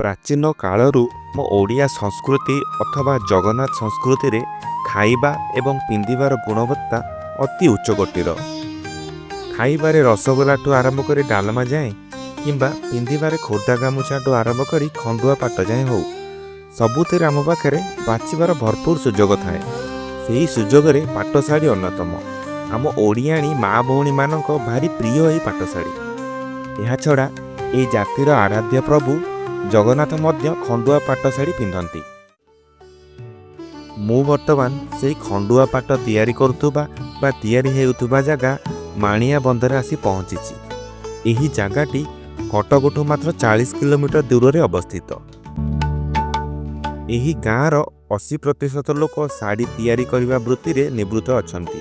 प्राचीन कालरू मो ओडिया संस्कृति अथवा जगन्नाथ संस्कृति रे खाइबा एवं पिंधिबार गुणवत्ता अति उच्च कोटीर। खाइबारे रसगोला ठू आरंभ कर डालमा जाए किंबा पिंधिबारे खोर्धा गामुछा ठू आरंभ कर खंडुआ पाट जाए हो सबुतिर आम पाखे बाछिबार भरपूर सुजोग थाए। सेही सुजोग रे पाट शाढ़ी अन्यतम। आम ओडियाणी माँ भौणी मानक भारी प्रिय ए पाट शाढ़ी। यह छड़ा ए जातिर आराध्य प्रभु जगन्नाथ मध्य खंडुआ पाट शाढ़ी पिंधती। मु वर्तमान से खंडुआ पाट तैयारी करुथुबा बा तैयारी हेउथुबा जगह माणियाबंधरे आसी पहुँची। एही जगहटी कटकठू मात्र 40 किलोमीटर दूर में अवस्थित। एही गाँवर 80% लोक शाढ़ी तैयारी करने वृत्ति रे निवृत्त अछंती।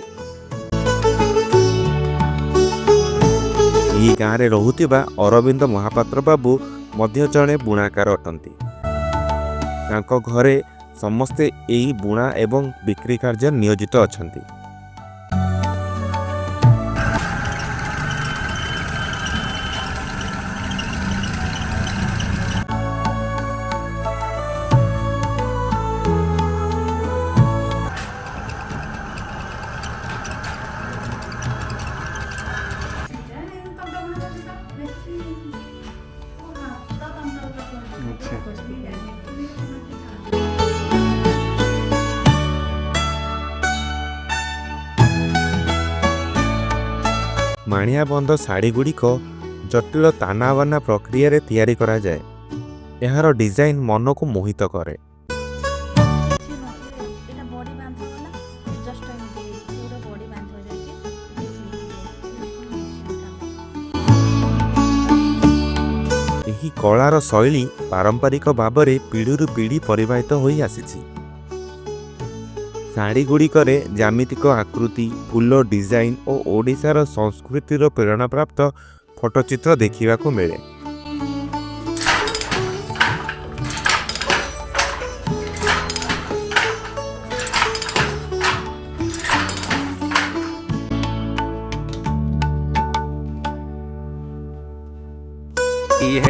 एही गाँव रे रहुथिबा अरविंद महापात्र बाबू मध्य जड़े बुणाकार अटंती। तांको घरे समस्ते एही बुणा एवं बिक्री कार्य नियोजित अछंती। माणियाबंध शाढ़ी गुड़िक जटिल तानाबाना प्रक्रिया रे तैयारी करा जाए। यार डिजाइन मन को मोहित करे। एही कलार शैली पारंपरिक भाव में पीढ़ी पीढ़ी परिवाहित होई आसीछि। शाढ़ी गुड़िकरे ज्यामितिक आकृति फूल डिजाइन और ओडिशार संस्कृतिर प्रेरणा प्राप्त फोटोचित्र देखा मिले।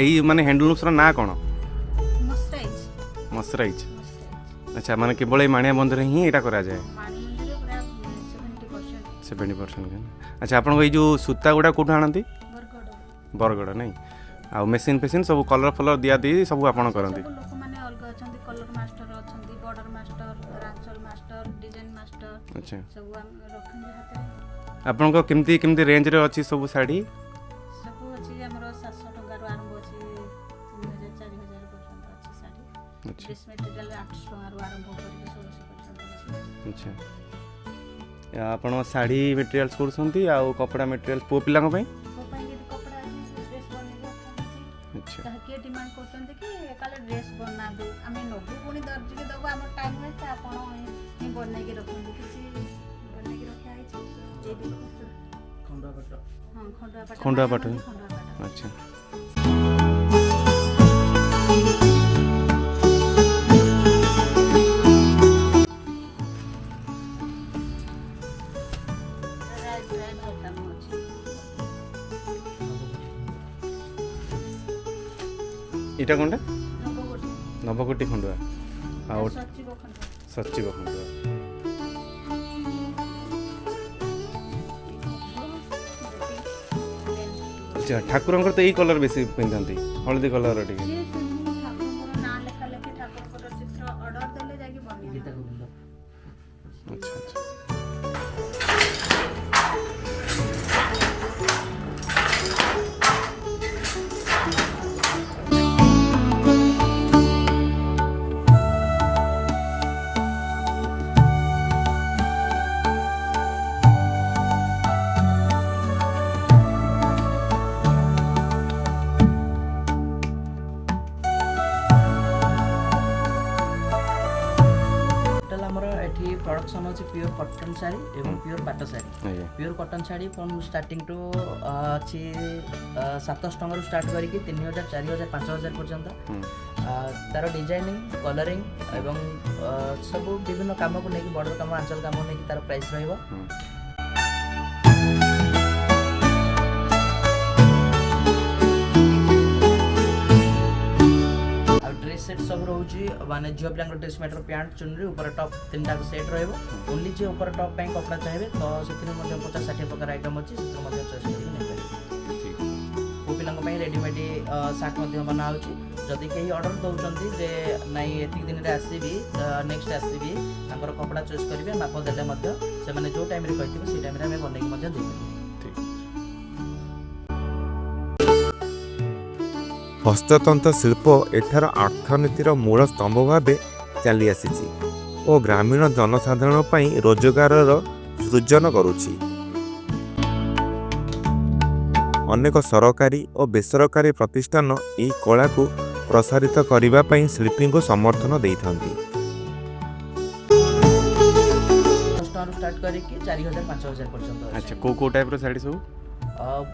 ये माने हैंडलूम्स ना कौन मसराइज। अच्छा माने केवल माणियाबंध रे ही एटा करा जाए 70%। अच्छा आपन जो सूता गुड़ा कोठु आनती बरगड़ नहीं आ मेसिन फेसिन सब कलर फलर दिया दी सब आपन करंती। लोक माने अलग अछंती कलर मास्टर अछंती बॉर्डर मास्टर रांचल मास्टर डिजाइन मास्टर। अच्छा सब हम रखन हाते। आपन को केमती केमती रेंज रे अछि सब साड़ी सब अछि हमरो 700 टका रो आरंभ अछि 3000 4000 पर्यंत अछि साड़ी। अच्छा ड्रेस मटेरियल 800 टका रो आरंभ करके 1600 पर्यंत अछि। अच्छा आपन साड़ी मटेरियल्स करसंती आ कपड़ा मटेरियल पो पिला को पई कपड़ा ड्रेस बने। अच्छा के डिमांड करछन्ते कि काले ड्रेस बना दो आमे नबु पुनी दर्जी के दबो हमर टाइम में से आपण ही बनै के रखन किछि बनै के रखा है छै। जे खंडुआ पाट हां खंडुआ पाट। अच्छा इटा कोनटा नवकोटी खंडुआ आ सचिव खंडुआ। अच्छा ठाकुरंकर तो यही कलर बेसी पिंधंती हळदी कलर टिके। अच्छा अच्छा प्रोडक्शन अच्छे प्योर कॉटन साड़ी एवं प्योर पाट sari. Pure cotton sari from starting to अच्छी 700 टंका स्टार्ट करके 3000 4000 5000 पर्यंत तार डिजाइनिंग कलरिंग एवं सब विभिन्न काम को लेकिन बॉर्डर काम आंचल काम लेकिन तार प्राइस रहिबो। ड्रेस सेट सब रोचे माने झील पिला ड्रेस मैटर पैंट चुनरी ऊपर टॉप 3टा सेट रहिबो ओनली जे ऊपर टॉप पे कपड़ा चाहिए तो से 50-60 प्रकार आइटम अच्छी से चॉइस करके नहीं पिला रेडीमेड सार्ट बना होची जदि कहीं ऑर्डर दौरान जे नाई एतिक दिन रे आसीबी नेक्स्ट आसीबी तांकर कपड़ा चॉइस करिवे माप देले मध्य से माने जो टाइम रे कहथिबे से टाइम रे हमें बनेकी मध्य देबे। हस्ततंत्र शिल्प एठार अर्थनीतिर मूल स्तंभ भाव चली आसी और ग्रामीण जनसाधारण पई रोजगारर सृजन करुछि। अनेक सरकारी और बेसरकारी प्रतिष्ठान यह कला को प्रसारित करने पई शिल्पी को समर्थन देइथांती। स्टार्ट करके 4000-5000 पर्यंत। अच्छा को टाइप रो साड़ी सब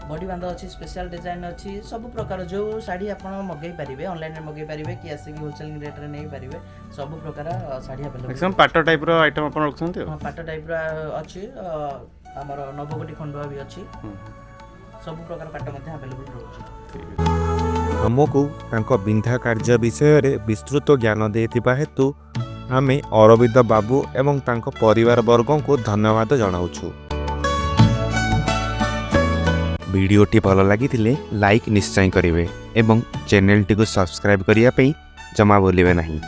बॉडी बांधा अच्छी स्पेशल डिजाइन अच्छी सब प्रकार जो साड़ी आप मगई पारे ऑनलाइन मगई पारे कि आसिक होलसेल रेट रे नहीं पारे सब प्रकार साड़ी अवेलेबल। एकदम पाट टाइप रो आइटम अपन रखछन्ते। हां पाट टाइप रो अच्छी हमर नवकोटी खंडुआ भी अच्छी सब प्रकार पाट मध्ये अवेलेबल रहउची। हमको तांको बिंधा कार्य विषय रे विस्तृत ज्ञान देथिबा हेतु आमे अरविंद बाबू एवं तांको परिवार वर्गों को धन्यवाद जनाउछु। वीडियोटी भल लगी लाइक निश्चय करेंगे एवं चैनल टी को सब्सक्राइब करने जमा भूलिए नहीं।